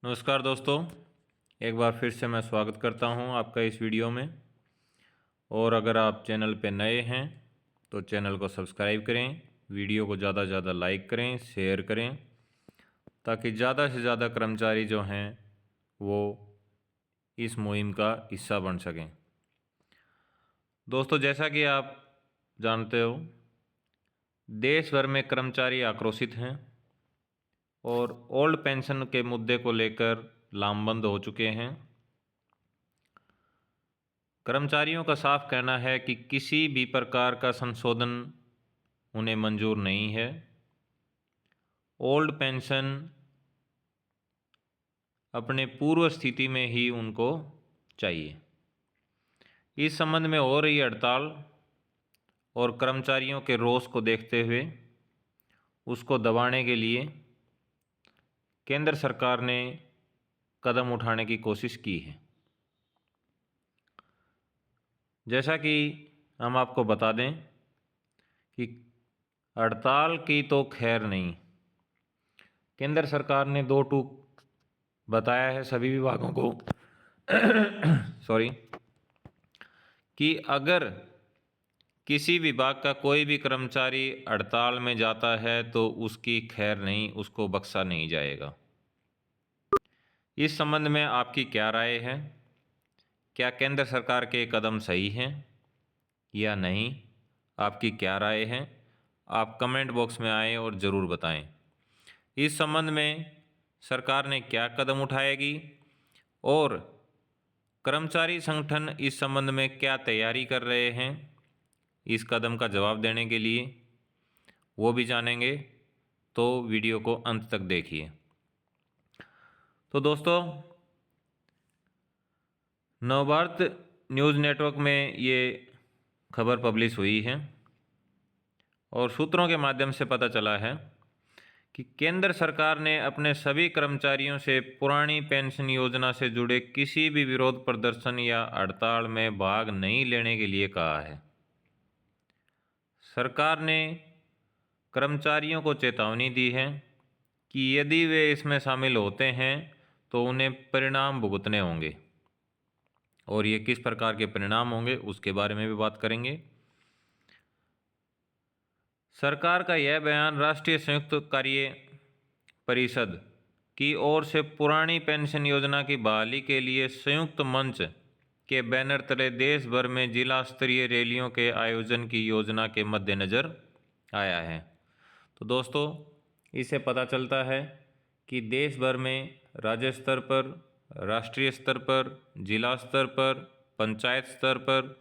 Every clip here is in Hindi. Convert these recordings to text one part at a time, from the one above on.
नमस्कार दोस्तों, एक बार फिर से मैं स्वागत करता हूं आपका इस वीडियो में। और अगर आप चैनल पे नए हैं तो चैनल को सब्सक्राइब करें, वीडियो को ज़्यादा से ज़्यादा लाइक करें, शेयर करें, ताकि ज़्यादा से ज़्यादा कर्मचारी जो हैं वो इस मुहिम का हिस्सा बन सकें। दोस्तों, जैसा कि आप जानते हो, देश भर में कर्मचारी आक्रोशित हैं और ओल्ड पेंशन के मुद्दे को लेकर लामबंद हो चुके हैं। कर्मचारियों का साफ कहना है कि किसी भी प्रकार का संशोधन उन्हें मंजूर नहीं है। ओल्ड पेंशन अपने पूर्व स्थिति में ही उनको चाहिए। इस संबंध में हो रही हड़ताल और कर्मचारियों के रोष को देखते हुए उसको दबाने के लिए केंद्र सरकार ने कदम उठाने की कोशिश की है। जैसा कि हम आपको बता दें कि हड़ताल की तो खैर नहीं, केंद्र सरकार ने 2 टूक बताया है सभी विभागों को सॉरी, कि अगर किसी विभाग का कोई भी कर्मचारी हड़ताल में जाता है तो उसकी खैर नहीं, उसको बख्शा नहीं जाएगा। इस संबंध में आपकी क्या राय है? क्या केंद्र सरकार के कदम सही हैं या नहीं? आपकी क्या राय है? आप कमेंट बॉक्स में आएँ और ज़रूर बताएं। इस संबंध में सरकार ने क्या कदम उठाएगी और कर्मचारी संगठन इस संबंध में क्या तैयारी कर रहे हैं इस कदम का जवाब देने के लिए, वो भी जानेंगे। तो वीडियो को अंत तक देखिए। तो दोस्तों, नवभारत न्यूज़ नेटवर्क में ये खबर पब्लिश हुई है और सूत्रों के माध्यम से पता चला है कि केंद्र सरकार ने अपने सभी कर्मचारियों से पुरानी पेंशन योजना से जुड़े किसी भी विरोध प्रदर्शन या हड़ताल में भाग नहीं लेने के लिए कहा है। सरकार ने कर्मचारियों को चेतावनी दी है कि यदि वे इसमें शामिल होते हैं तो उन्हें परिणाम भुगतने होंगे, और ये किस प्रकार के परिणाम होंगे उसके बारे में भी बात करेंगे। सरकार का यह बयान राष्ट्रीय संयुक्त कार्य परिषद की ओर से पुरानी पेंशन योजना की बहाली के लिए संयुक्त मंच के बैनर तले देश भर में जिला स्तरीय रैलियों के आयोजन की योजना के मद्देनज़र आया है। तो दोस्तों, इससे पता चलता है कि देश भर में राज्य स्तर पर, राष्ट्रीय स्तर पर, जिला स्तर पर, पंचायत स्तर पर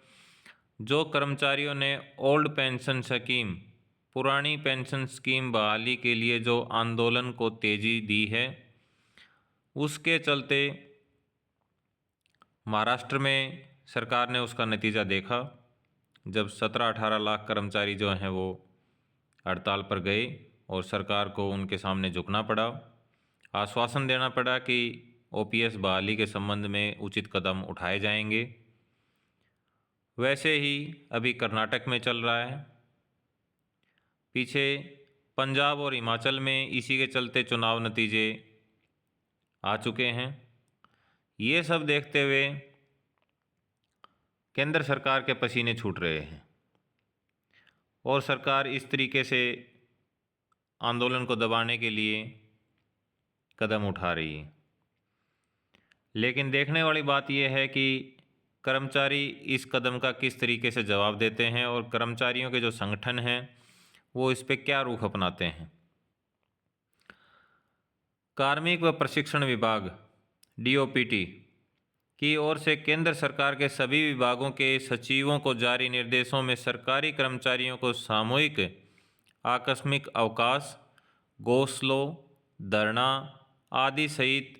जो कर्मचारियों ने ओल्ड पेंशन स्कीम, पुरानी पेंशन स्कीम बहाली के लिए जो आंदोलन को तेजी दी है, उसके चलते महाराष्ट्र में सरकार ने उसका नतीजा देखा, जब 17-18 लाख कर्मचारी जो हैं वो हड़ताल पर गए और सरकार को उनके सामने झुकना पड़ा, आश्वासन देना पड़ा कि ओपीएस बहाली के संबंध में उचित कदम उठाए जाएंगे। वैसे ही अभी कर्नाटक में चल रहा है, पीछे पंजाब और हिमाचल में इसी के चलते चुनाव नतीजे आ चुके हैं। ये सब देखते हुए केंद्र सरकार के पसीने छूट रहे हैं और सरकार इस तरीके से आंदोलन को दबाने के लिए कदम उठा रही है। लेकिन देखने वाली बात यह है कि कर्मचारी इस कदम का किस तरीके से जवाब देते हैं और कर्मचारियों के जो संगठन हैं वो इस पर क्या रुख अपनाते हैं। कार्मिक व प्रशिक्षण विभाग डीओपीटी की ओर से केंद्र सरकार के सभी विभागों के सचिवों को जारी निर्देशों में सरकारी कर्मचारियों को सामूहिक आकस्मिक अवकाश, गो स्लो, धरना आदि सहित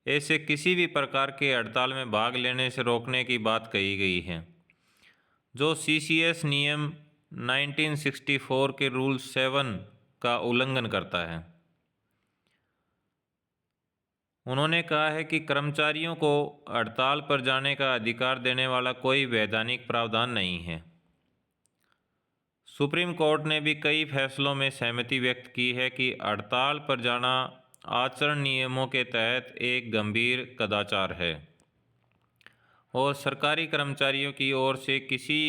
ऐसे किसी भी प्रकार के हड़ताल में भाग लेने से रोकने की बात कही गई है, जो सीसीएस नियम 1964 के रूल 7 का उल्लंघन करता है। उन्होंने कहा है कि कर्मचारियों को हड़ताल पर जाने का अधिकार देने वाला कोई वैधानिक प्रावधान नहीं है। सुप्रीम कोर्ट ने भी कई फैसलों में सहमति व्यक्त की है कि हड़ताल पर जाना आचरण नियमों के तहत एक गंभीर कदाचार है और सरकारी कर्मचारियों की ओर से किसी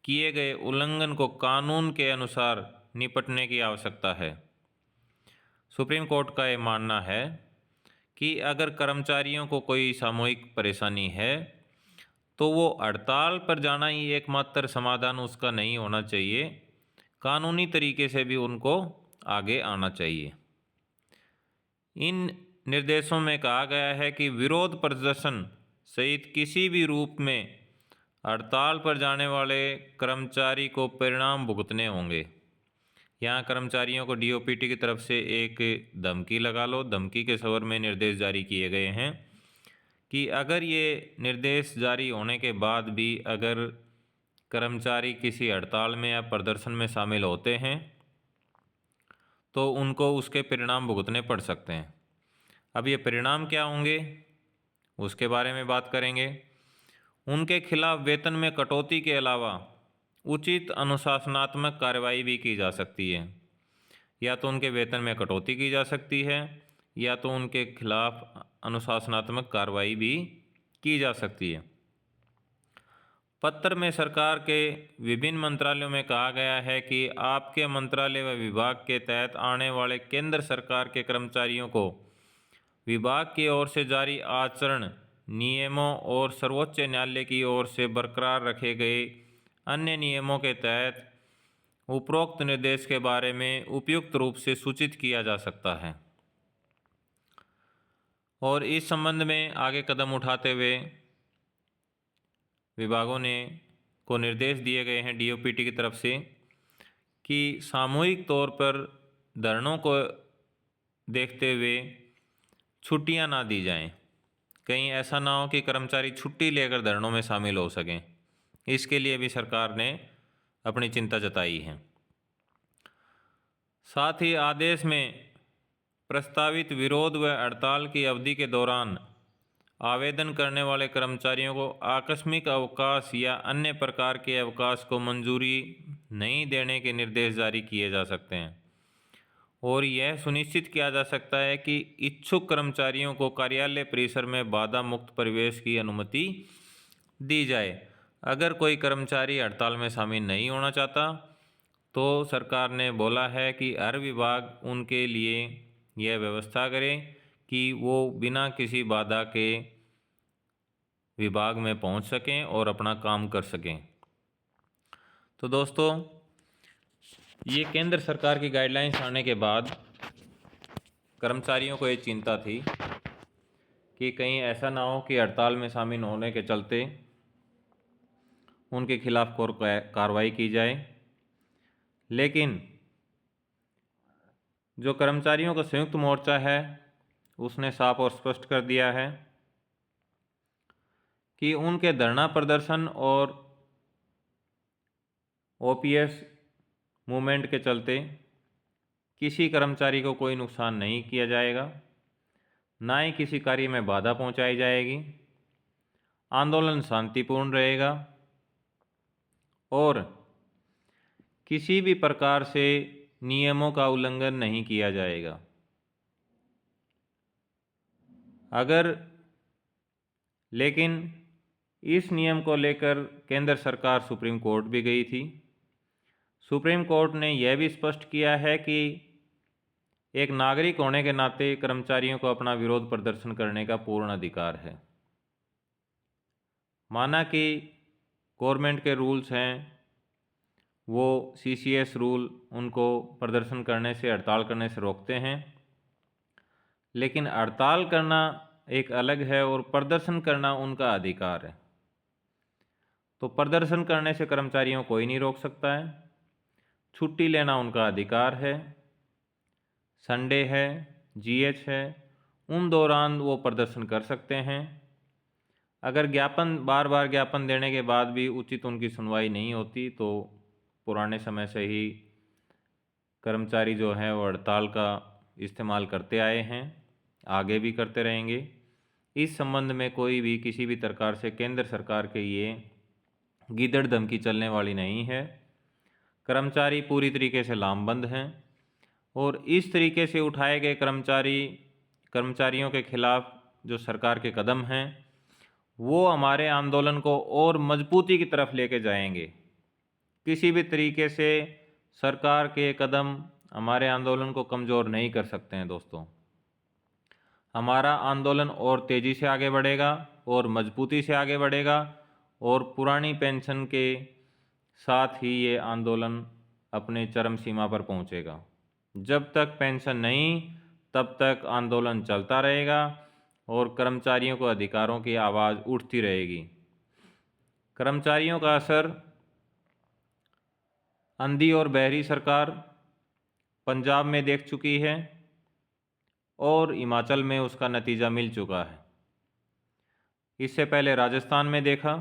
किए गए उल्लंघन को कानून के अनुसार निपटने की आवश्यकता है। सुप्रीम कोर्ट का ये मानना है कि अगर कर्मचारियों को कोई सामूहिक परेशानी है तो वो हड़ताल पर जाना ही एकमात्र समाधान उसका नहीं होना चाहिए, कानूनी तरीके से भी उनको आगे आना चाहिए। इन निर्देशों में कहा गया है कि विरोध प्रदर्शन सहित किसी भी रूप में हड़ताल पर जाने वाले कर्मचारी को परिणाम भुगतने होंगे। यहाँ कर्मचारियों को डीओपीटी की तरफ से एक धमकी लगा लो, धमकी के सवर में निर्देश जारी किए गए हैं कि अगर ये निर्देश जारी होने के बाद भी अगर कर्मचारी किसी हड़ताल में या प्रदर्शन में शामिल होते हैं तो उनको उसके परिणाम भुगतने पड़ सकते हैं। अब ये परिणाम क्या होंगे उसके बारे में बात करेंगे। उनके खिलाफ वेतन में कटौती के अलावा उचित अनुशासनात्मक कार्रवाई भी की जा सकती है। या तो उनके वेतन में कटौती की जा सकती है या तो उनके खिलाफ अनुशासनात्मक कार्रवाई भी की जा सकती है। पत्र में सरकार के विभिन्न मंत्रालयों में कहा गया है कि आपके मंत्रालय व विभाग के तहत आने वाले केंद्र सरकार के कर्मचारियों को विभाग की ओर से जारी आचरण नियमों और सर्वोच्च न्यायालय की ओर से बरकरार रखे गए अन्य नियमों के तहत उपरोक्त निर्देश के बारे में उपयुक्त रूप से सूचित किया जा सकता है। और इस संबंध में आगे कदम उठाते हुए विभागों को निर्देश दिए गए हैं डीओपीटी की तरफ से कि सामूहिक तौर पर धरनों को देखते हुए छुट्टियां ना दी जाएं। कहीं ऐसा ना हो कि कर्मचारी छुट्टी लेकर धरनों में शामिल हो सकें, इसके लिए भी सरकार ने अपनी चिंता जताई है। साथ ही आदेश में प्रस्तावित विरोध व हड़ताल की अवधि के दौरान आवेदन करने वाले कर्मचारियों को आकस्मिक अवकाश या अन्य प्रकार के अवकाश को मंजूरी नहीं देने के निर्देश जारी किए जा सकते हैं और यह सुनिश्चित किया जा सकता है कि इच्छुक कर्मचारियों को कार्यालय परिसर में बाधा मुक्त प्रवेश की अनुमति दी जाए। अगर कोई कर्मचारी हड़ताल में शामिल नहीं होना चाहता तो सरकार ने बोला है कि हर विभाग उनके लिए यह व्यवस्था करे कि वो बिना किसी बाधा के विभाग में पहुंच सकें और अपना काम कर सकें। तो दोस्तों, ये केंद्र सरकार की गाइडलाइंस आने के बाद कर्मचारियों को ये चिंता थी कि कहीं ऐसा ना हो कि हड़ताल में शामिल होने के चलते उनके खिलाफ कार्रवाई की जाए। लेकिन जो कर्मचारियों का संयुक्त मोर्चा है उसने साफ और स्पष्ट कर दिया है कि उनके धरना प्रदर्शन और ओपीएस मूवमेंट के चलते किसी कर्मचारी को कोई नुकसान नहीं किया जाएगा, ना ही किसी कार्य में बाधा पहुंचाई जाएगी। आंदोलन शांतिपूर्ण रहेगा और किसी भी प्रकार से नियमों का उल्लंघन नहीं किया जाएगा। लेकिन इस नियम को लेकर केंद्र सरकार सुप्रीम कोर्ट भी गई थी। सुप्रीम कोर्ट ने यह भी स्पष्ट किया है कि एक नागरिक होने के नाते कर्मचारियों को अपना विरोध प्रदर्शन करने का पूर्ण अधिकार है। माना कि गवर्नमेंट के रूल्स हैं, वो सीसीएस रूल उनको प्रदर्शन करने से, हड़ताल करने से रोकते हैं, लेकिन हड़ताल करना एक अलग है और प्रदर्शन करना उनका अधिकार है। तो प्रदर्शन करने से कर्मचारियों को कोई नहीं रोक सकता है। छुट्टी लेना उनका अधिकार है। संडे है, जीएच है, उन दौरान वो प्रदर्शन कर सकते हैं। अगर बार बार ज्ञापन देने के बाद भी उचित उनकी सुनवाई नहीं होती तो पुराने समय से ही कर्मचारी जो हैं वो हड़ताल का इस्तेमाल करते आए हैं, आगे भी करते रहेंगे। इस संबंध में कोई भी किसी भी प्रकार से केंद्र सरकार के ये गीदड़ धमकी चलने वाली नहीं है। कर्मचारी पूरी तरीके से लामबंद हैं और इस तरीके से उठाए गए कर्मचारियों के खिलाफ जो सरकार के कदम हैं वो हमारे आंदोलन को और मजबूती की तरफ लेके जाएंगे। किसी भी तरीके से सरकार के कदम हमारे आंदोलन को कमज़ोर नहीं कर सकते हैं दोस्तों। हमारा आंदोलन और तेज़ी से आगे बढ़ेगा और मजबूती से आगे बढ़ेगा और पुरानी पेंशन के साथ ही ये आंदोलन अपने चरम सीमा पर पहुंचेगा। जब तक पेंशन नहीं तब तक आंदोलन चलता रहेगा और कर्मचारियों को अधिकारों की आवाज़ उठती रहेगी। कर्मचारियों का असर अंधी और बहरी सरकार पंजाब में देख चुकी है और हिमाचल में उसका नतीजा मिल चुका है। इससे पहले राजस्थान में देखा,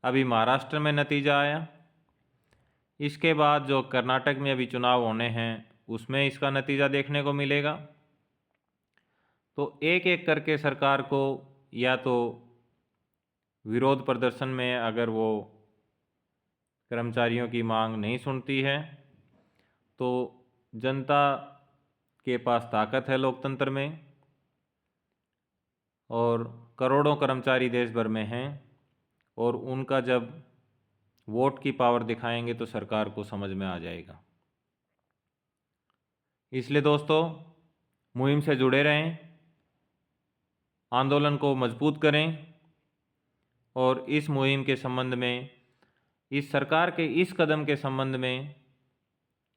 अभी महाराष्ट्र में नतीजा आया, इसके बाद जो कर्नाटक में अभी चुनाव होने हैं उसमें इसका नतीजा देखने को मिलेगा। तो एक एक करके सरकार को या तो विरोध प्रदर्शन में अगर वो कर्मचारियों की मांग नहीं सुनती है तो जनता के पास ताकत है लोकतंत्र में और करोड़ों कर्मचारी देश भर में हैं और उनका जब वोट की पावर दिखाएंगे तो सरकार को समझ में आ जाएगा। इसलिए दोस्तों मुहिम से जुड़े रहें, आंदोलन को मजबूत करें और इस मुहिम के संबंध में, इस सरकार के इस कदम के संबंध में,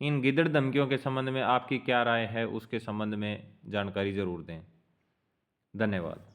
इन गिदड़ धमकियों के संबंध में आपकी क्या राय है उसके संबंध में जानकारी ज़रूर दें। धन्यवाद।